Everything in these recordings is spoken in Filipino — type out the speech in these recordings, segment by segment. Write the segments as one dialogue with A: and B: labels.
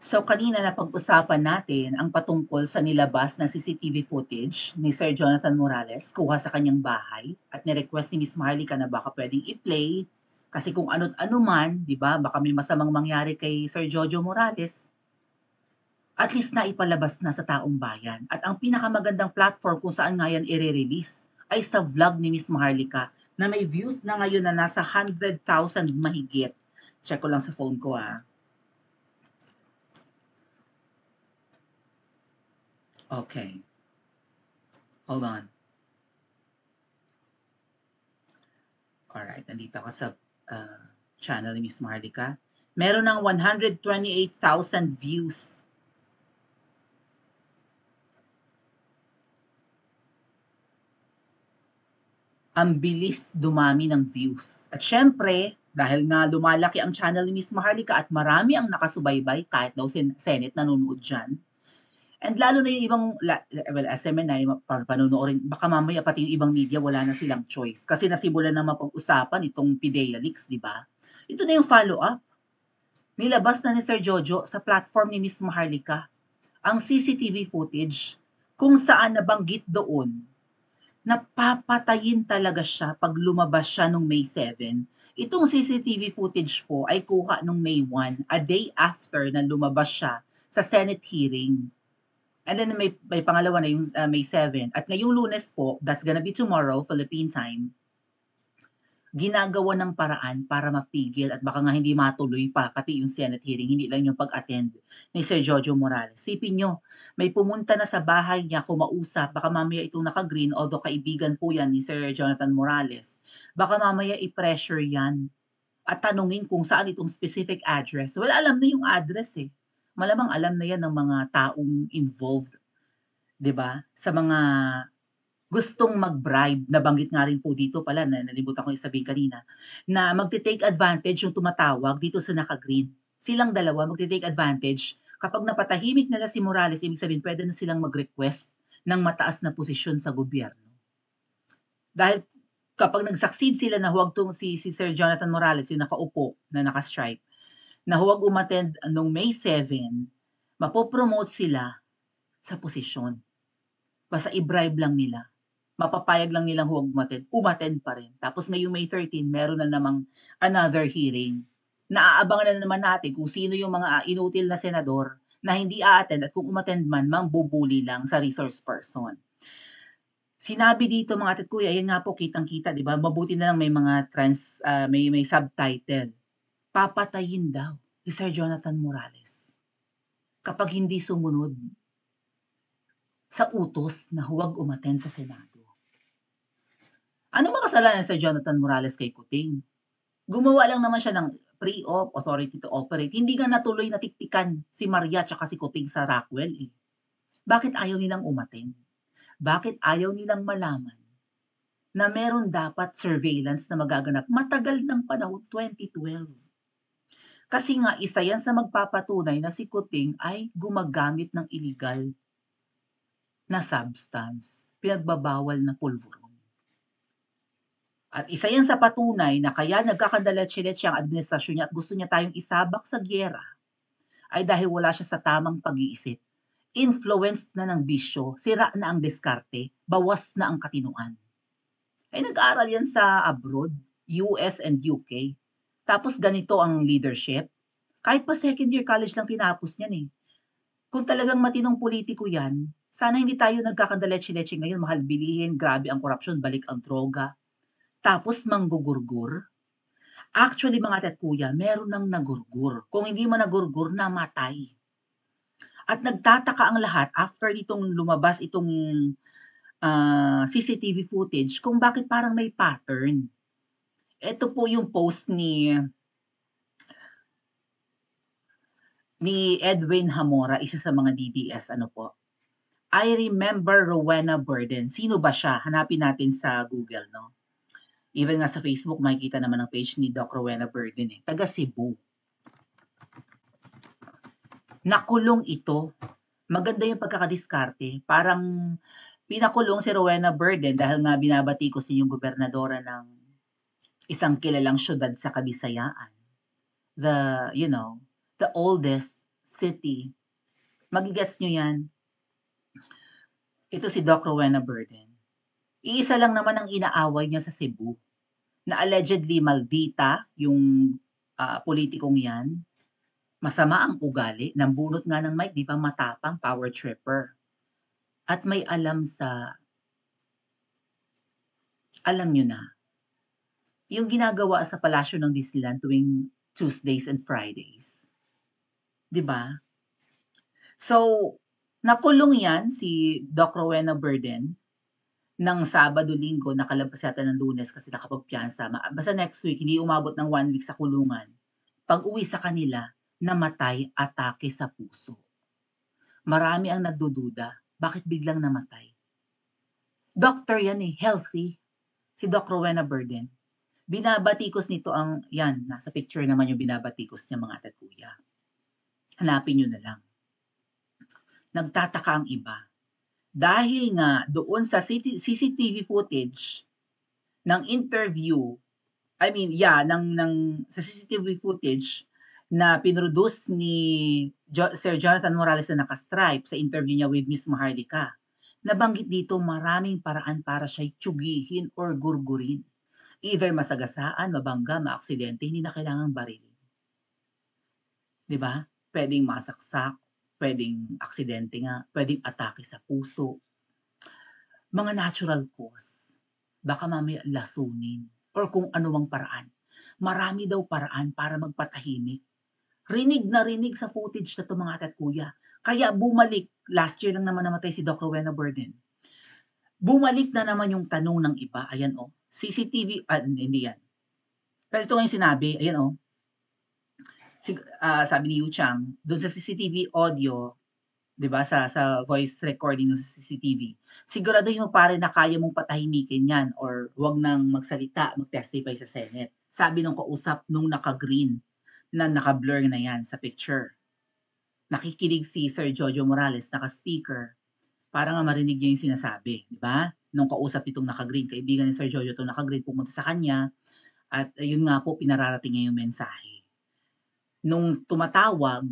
A: So kanina napag-usapan natin ang patungkol sa nilabas na CCTV footage ni Sir Jonathan Morales kuha sa kanyang bahay at ni-request ni Miss Maharlika na baka pwedeng i-play kasi kung ano't ano man, 'di ba, baka may masamang mangyari kay Sir Jojo Morales, at least naipalabas na sa taong bayan. At ang pinakamagandang platform kung saan nga yan ire-release ay sa vlog ni Miss Maharlika na may views na ngayon na nasa 100,000 mahigit. Check ko lang sa phone ko, Okay, hold on. Alright, nandito ako sa channel ni Miss Maharlika. Meron ng 128,000 views. Ang bilis dumami ng views. At syempre, dahil nga lumalaki ang channel ni Miss Maharlika at marami ang nakasubaybay, kahit daw Senate nanonood dyan. And lalo na yung ibang, well, SMNI, panonoorin, baka mamaya pati yung ibang media wala na silang choice. Kasi nasimulan na mapag-usapan itong PIDEA leaks, di ba? Ito na yung follow-up. Nilabas na ni Sir Jojo sa platform ni Miss Maharlika ang CCTV footage kung saan nabanggit doon na papatayin talaga siya pag lumabas siya nung May 7. Itong CCTV footage po ay kuha nung May 1, a day after na lumabas siya sa Senate hearing. And then may pangalawa na yung May 7. At ngayong Lunes po, that's gonna be tomorrow, Philippine time, ginagawa ng paraan para mapigil at baka nga hindi matuloy pa pati yung Senate hearing, hindi lang yung pag-attend ni Sir Jojo Morales. Sipin nyo, may pumunta na sa bahay niya kumausap, baka mamaya itong naka-green, although kaibigan po yan ni Sir Jonathan Morales, baka mamaya i-pressure yan at tanungin kung saan itong specific address. Well, alam na yung address eh. Malamang alam na yan ng mga taong involved, 'di ba? Sa mga gustong mag-bribe, nabanggit nga rin po dito pala, na nalimutan ko yung sabihin kanina, na magte-take advantage yung tumatawag dito sa naka-green. Silang dalawa magte-take advantage kapag napatahimik nila si Morales, ibig sabihin puwede na silang mag-request ng mataas na posisyon sa gobyerno. Dahil kapag nag-succeed sila na huwag 'tong si Sir Jonathan Morales, yung nakaupo na naka-stripe, na huwag umattend nung May 7, mapo-promote sila sa posisyon. Basta i-bribe lang nila. Mapapayag lang nilang huwag umattend pa rin. Tapos ngayong May 13, meron na namang another hearing. Naaabangan na naman natin kung sino yung mga inutil na senador na hindi a-attend at kung umattend man, mambubuli lang sa resource person. Sinabi dito mga ate at kuya, yan nga po kitang-kita, 'di ba? Mabuti na lang may mga may subtitle. Papatayin daw si Sir Jonathan Morales kapag hindi sumunod sa utos na huwag umattend sa Senado. Ano ba kasalanan Sir Jonathan Morales kay Kuting? Gumawa lang naman siya ng pre-op, authority to operate. Hindi nga natuloy natiktikan si Maria tsaka si Kuting sa Rockwell eh. Bakit ayaw nilang umattend? Bakit ayaw nilang malaman na meron dapat surveillance na magaganap matagal ng panahon, 2012? Kasi nga isa yan sa magpapatunay na si Kuting ay gumagamit ng illegal na substance, pinagbabawal na pulburon. At isa yan sa patunay na kaya nagkakadalat-silet ang administrasyon niya at gusto niya tayong isabak sa giyera ay dahil wala siya sa tamang pag-iisip. Influenced na ng bisyo, sira na ang diskarte, bawas na ang katinuan. Ay nag-aaral yan sa abroad, US and UK. Tapos ganito ang leadership. Kahit pa second year college lang tinapos niyan eh. Kung talagang matinong politiko yan, sana hindi tayo nagkakandaletse-letse ngayon, mahal bilihin, grabe ang korupsyon, balik ang droga. Tapos manggugurgur. Actually mga ate at kuya, meron ng nagurgur. Kung hindi man nagurgur, namatay. At nagtataka ang lahat after itong lumabas itong CCTV footage kung bakit parang may pattern. Ito po yung post ni Edwin Hamora, isa sa mga DDS, ano po. I remember Rowena Burden. Sino ba siya? Hanapin natin sa Google, no? Even nga sa Facebook, makikita naman ang page ni Doc Rowena Burden eh. Taga Cebu. Nakulong ito. Maganda yung pagkakadiskarte. Parang pinakulong si Rowena Burden dahil nga binabatikos niya yung gobernadora ng isang kilalang syudad sa Kabisayaan. The oldest City. Magigets nyo yan. Ito si Doc Rowena Burden. Iisa lang naman ang inaaway niya sa Cebu na allegedly maldita yung politikong yan. Masama ang ugali, nambunot nga ng mic, di ba matapang, power tripper. At may alam alam nyo na, yung ginagawa sa palasyo ng Disneyland tuwing Tuesdays and Fridays. Di ba? So, nakulong yan si Doc Rowena Burden ng Sabado, Linggo, nakalabas yata ng Lunes kasi nakapagpiyansa. Basta next week, hindi umabot ng 1 week sa kulungan. Pag uwi sa kanila, namatay, atake sa puso. Marami ang nagdududa, bakit biglang namatay? Doctor yan healthy. Si Doc Rowena Burden. Binabatikos nito ang, yan, nasa picture naman yung binabatikos niya mga ate at kuya. Hanapin nyo na lang. Nagtataka ang iba. Dahil nga doon sa CCTV footage ng interview, sa CCTV footage na pinroduce ni Sir Jonathan Morales na nakastripe sa interview niya with Miss Maharlika, nabanggit dito maraming paraan para siya'y tsugihin or gurgurin. Either masagasaan, mabangga, maaksidente, hindi na kailangang barilin. Diba? Pwedeng masaksak, pwedeng aksidente nga, pwedeng atake sa puso. Mga natural cause. Baka mamaya lasunin or kung anumang paraan. Marami daw paraan para magpatahimik. Rinig na rinig sa footage na ito mga ate at kuya. Kaya bumalik, last year lang naman namatay si Doc Rowena Burden. Bumalik na naman yung tanong ng iba. Ayan CCTV, hindi yan. Pero ito nga yung sinabi, ayan sabi ni Yu Chang, doon sa CCTV audio, 'di ba, sa voice recording ng CCTV. Siguraduhin mo pare na kaya mong patahimikin 'yan or 'wag nang magsalita, mag-testify sa Senate. Sabi nung kausap nung naka-green na naka-blur na 'yan sa picture. Nakikinig si Sir Jojo Morales, naka-speaker, para nga marinig niya yung sinasabi, 'di ba? Nung kausap nitong naka-green, kaibigan ni Sir Jojo 'tong naka-green, pumunta sa kanya at yun nga po pinararating niya yung mensahe. Nung tumatawag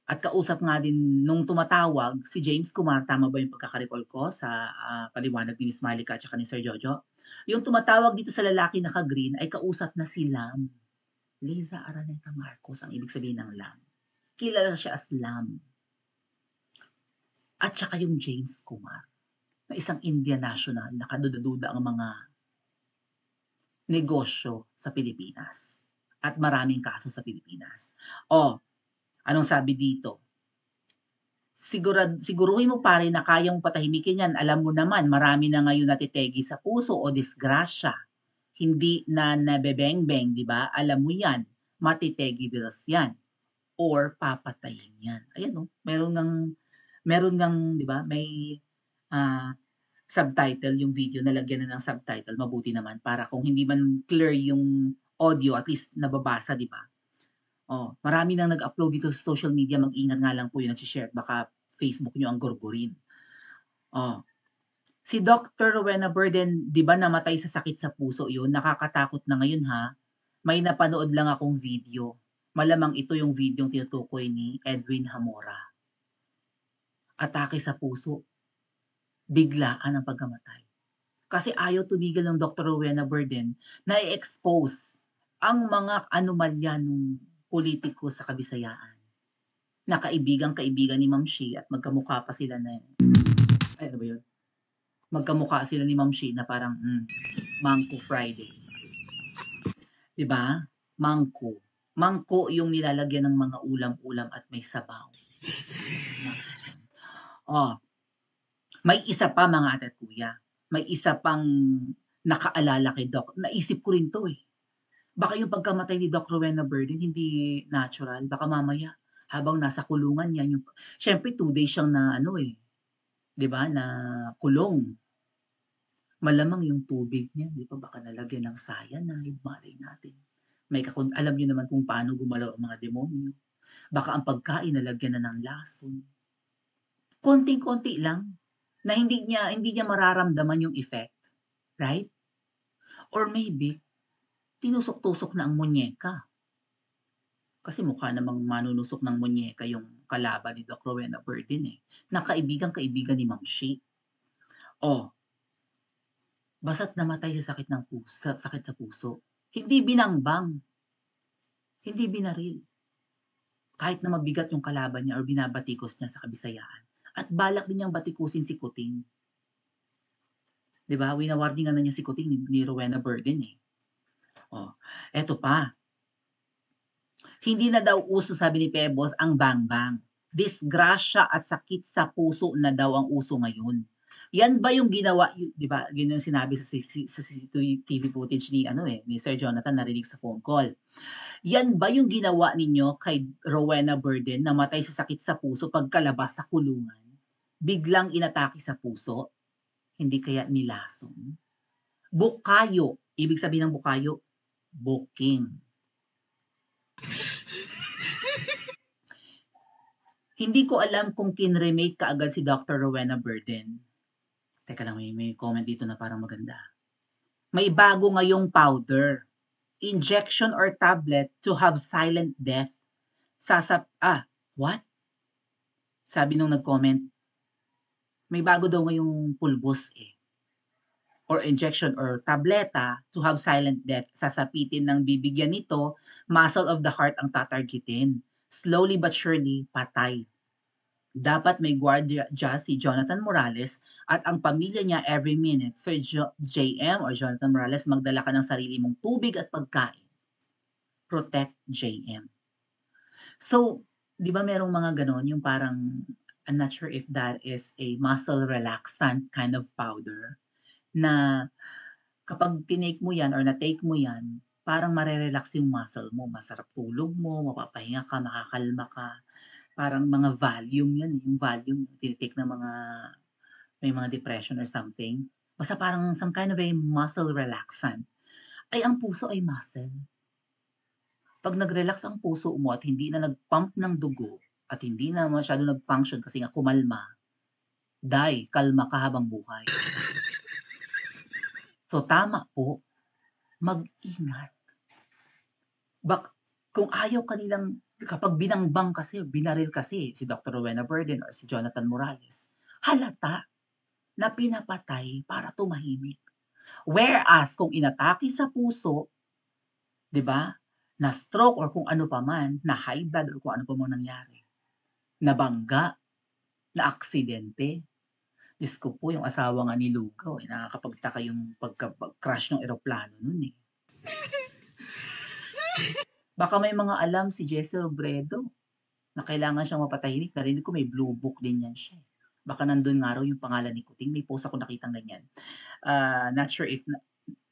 A: at kausap nga din nung tumatawag si James Kumar, tama ba yung pagkaka-recall ko sa paliwanag ni Miss Marlica at saka ni Sir Jojo? Yung tumatawag dito sa lalaki naka-green ay kausap na si Lam. Liza Araneta Marcos ang ibig sabihin ng Lam. Kilala siya as Lam. At saka yung James Kumar na isang Indian national na kaduda-duda ang mga negosyo sa Pilipinas. At maraming kaso sa Pilipinas. Anong sabi dito? Siguruhin mo pare na kaya mong patahimikin yan. Alam mo naman, marami na ngayon natitegi sa puso o disgrasya. Hindi na nabebeng-beng, di ba? Alam mo yan, matitegi bills yan. Or papatayin yan. Ayan meron ng, di ba, may subtitle yung video, nalagyan na ng subtitle, mabuti naman, para kung hindi man clear yung audio, at least nababasa, di ba? Marami nang nag-upload dito sa social media, mag-ingat nga lang po yung nag-share, baka Facebook nyo ang gurgurin. Si Dr. Rowena Burden, di ba namatay sa sakit sa puso yun? Nakakatakot na ngayon ha. May napanood lang akong video. Malamang ito yung video yung tinutukoy ni Edwin Hamora. Atake sa puso. Biglaan ang pagkamatay. Kasi ayaw tumigil ng Dr. Rowena Burden na i-expose ang mga anomalya ng politiko sa Kabisayaan. Na kaibigan ni Ma'am Shi at magkamukha pa sila na ano ba yun? Magkamukha sila ni Ma'am Shi na parang Mangko Friday. 'Di ba? Mangko. Mangko yung nilalagyan ng mga ulam-ulam at may sabaw. May isa pa mga ate at kuya. May isa pang nakaalala kay Doc. Naisip ko rin to Baka yung pagkamatay ni Doc Rowena Burden hindi natural. Baka mamaya habang nasa kulungan yan, syempre 2 days siyang na 'di ba, na kulong. Malamang yung tubig niya, 'di ba, baka nalagyan ng cyanide, malay natin. Alam niyo naman kung paano gumalaw ang mga demonyo. Baka ang pagkain nalagyan na ng lason. Konting-konti lang na hindi niya mararamdaman yung effect, right? Or maybe tinusok-tusok na ang munyeka. Kasi mukha namang manunusok ng munyeka yung kalaban ni Doc Rowena Berdin, eh, na kaibigang-kaibigan ni Ma'am Shi. Oh, basta't namatay sa sakit ng sa sakit sa puso. Hindi binangbang, hindi binaril, kahit na mabigat yung kalaban niya or binabatikos niya sa kabisayaan. At balak din niyang batikusin si Kuting, 'di ba? Wina-warningan na niya si Kuting ni Rowena Berdin, eh. Oh, eto pa, hindi na daw uso sabi ni Pebbles ang bangbang. Disgrasya at sakit sa puso na daw ang uso ngayon. Yan ba yung ginawa, 'di ba? Yun yung sinabi sa CCTV footage ni ano eh, ni Sir Jonathan narinig sa phone call. Yan ba yung ginawa ninyo kay Rowena Berdin na matay sa sakit sa puso pagkalabas sa kulungan? Biglang inatake sa puso? Hindi kaya nilason? Bukayo. Ibig sabihin ng bukayo, booking. Hindi ko alam kung kinremake kaagad si Dr. Rowena Berdin. Teka lang, may comment dito na parang maganda. May bago ngayong powder. Injection or tablet to have silent death. What? Sabi nung nag-comment, may bago daw ngayong pulbos eh. Or injection or tableta to have silent death. Sasapitin ng bibigyan nito, muscle of the heart ang tatargetin. Slowly but surely, patay. Dapat may gwardiya si Jonathan Morales at ang pamilya niya every minute. Sir JM or Jonathan Morales, magdala ka ng sarili mong tubig at pagkain. Protect JM. So, di ba merong mga ganon, yung parang, I'm not sure if that is a muscle relaxant kind of powder na kapag tinake mo yan or na-take mo yan, parang marerelax yung muscle mo, masarap tulog mo, mapapahinga ka, makakalma ka. Parang mga Valium yan, eh, yung Valium tini-take ng mga may mga depression or something. Basta parang some kind of a muscle relaxant. Ay ang puso ay muscle. 'Pag nag-relax ang puso mo at hindi na nag-pump ng dugo at hindi na masyadong nag-function kasi nga kumalma, kalma ka habang buhay. So tama po, mag-ingat. Kung ayaw ka nilang kapag binangbang kasi, binaril kasi si Dr. Rowena Berdin or si Jonathan Morales, halata na pinapatay para tumahimik. Whereas kung inatake sa puso, 'di ba, na stroke or kung ano pa man, na high blood or kung ano pa man nangyari, nabangga, na aksidente, Diyos ko po yung asawa nga ni Lugaw, eh, nakakapagtaka yung pag-crash ng eroplano nun, eh. Baka may mga alam si Jesse Robredo na kailangan siyang mapatahimik. Narinig ko may blue book din yan siya, eh. Baka nandun nga raw yung pangalan ni Kuting. May post ako nakitang ganyan. Not sure if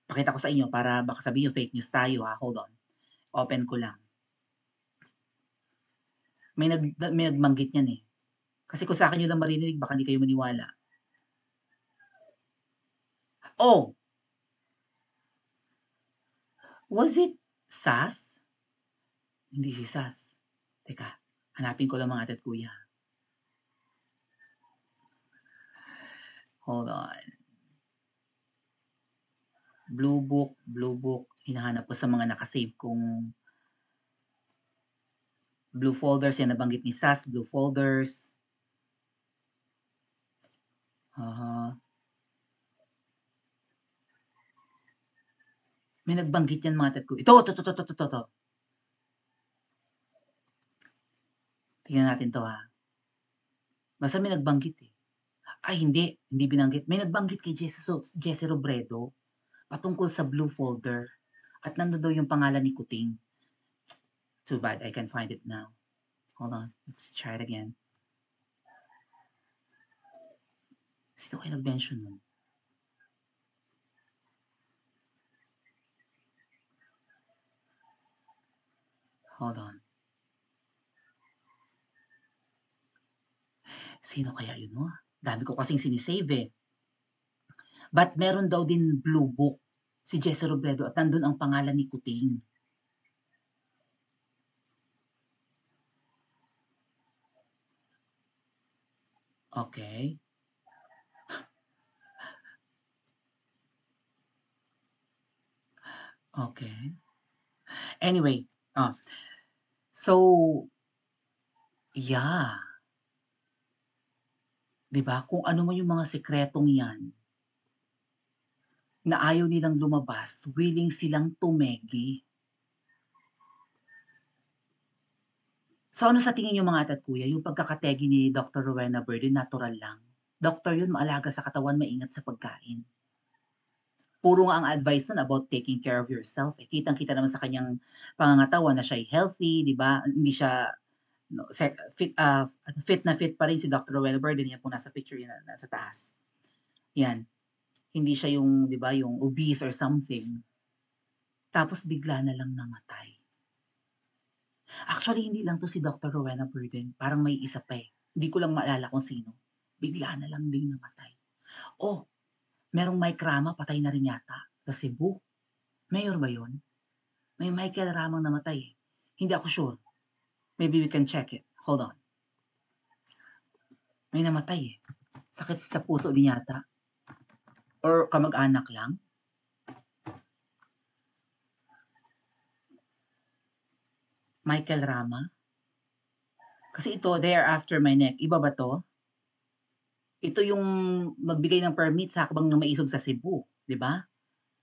A: pakita ko sa inyo para baka sabihin niyo fake news tayo, ha. Hold on. Open ko lang. May nagbanggit niyan, eh. Kasi kung sa akin yun lang marinig baka hindi kayo maniwala. Oh! Was it SAS? Hindi si SAS. Teka, hanapin ko lang mga ate at kuya. Hold on. Blue book, hinahanap ko sa mga nakasave kong blue folders, yan nabanggit ni SAS, blue folders. May nagbanggit yan mga ate at kuya. Ito. Tingnan natin to, ha. Basta may nagbanggit, eh. Ay hindi binanggit. May nagbanggit kay Jesse Robredo patungkol sa blue folder at nandun daw yung pangalan ni Kuting. Too bad I can't find it now. Hold on, let's try it again. Sino kayo nag-mention nun? Hold on. Sino kaya yun, no? Dami ko kasing sinisave, eh. But meron daw din blue book si Jesse Robredo at nandun ang pangalan ni Kuting. Okay. Okay. Anyway, So, yeah, 'di ba? Kung ano man yung mga sikretong 'yan na ayaw nilang lumabas, willing silang tumegi. So, ano sa tingin niyo mga ate at kuya, yung pagkakategi ni Dr. Rowena Verde natural lang? Doktor yun, maalaga sa katawan, maingat sa pagkain. Puro nga ang advice nun about taking care of yourself, eh. Kitang-kita naman sa kanyang pangangatawan na siya'y healthy, 'di ba? Hindi siya no, fit na fit pa rin si Dr. Rowena Verde, yan po nasa picture yan na nasa taas. Yan, hindi siya yung 'di ba, yung obese or something, tapos bigla na lang namatay. Actually, hindi lang 'to si Dr. Rowena Burden, parang may isa pa, eh. Hindi ko lang maalala kung sino. Bigla na lang din namatay. Oh, merong Mike Rama, patay na rin yata sa Cebu. Mayor ba 'yun? May Michael Ramang namatay, eh. Hindi ako sure. Maybe we can check it. Hold on. May namatay, eh. Sakit sa puso din yata or kamag-anak lang. Michael Rama? Kasi ito, They Are After My Neck, iba ba 'to? Ito yung nagbigay ng permit sa hakbang ng maisog sa Cebu, 'di ba?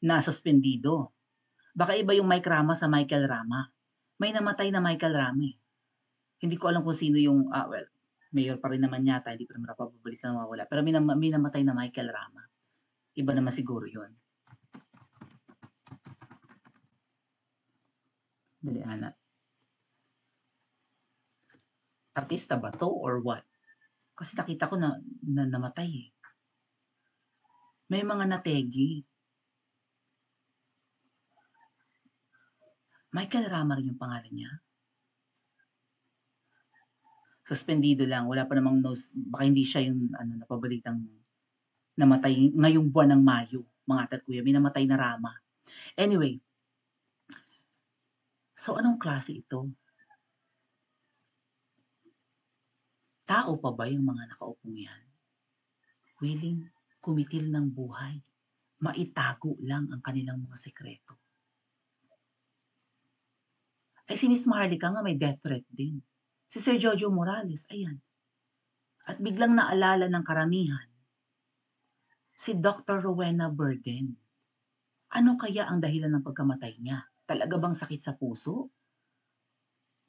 A: Na suspendido. Baka iba yung Mike Rama sa Michael Rama. May namatay na Michael Rama, eh. Hindi ko alam kung sino yung, well, mayor pa rin naman yata, hindi pa naman napapabalik na nawawala. Pero may namatay na Michael Rama. Iba naman siguro yun. Dali, Ana. Artista ba to or what? Kasi nakita ko na namatay, eh. May mga nategi. Michael Rama rin yung pangalan niya. Suspendido lang. Wala pa namang news. Baka hindi siya yung napabalitang namatay ngayong buwan ng Mayo, mga ate at kuya. May namatay na Rama. Anyway, so anong klase ito? Tao pa ba yung mga nakaupong yan? Willing kumitil ng buhay, maitago lang ang kanilang mga sekreto. Ay si Miss Maharlika nga may death threat din. Si Sir Jojo Morales, ayan. At biglang naalala ng karamihan, si Dr. Rowena Burden. Ano kaya ang dahilan ng pagkamatay niya? Talaga bang sakit sa puso?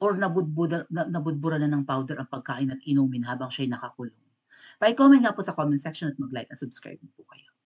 A: Or nabudbura na ng powder ang pagkain at inumin habang siya'y nakakulong? Pa-comment nga po sa comment section at mag-like at subscribe po kayo.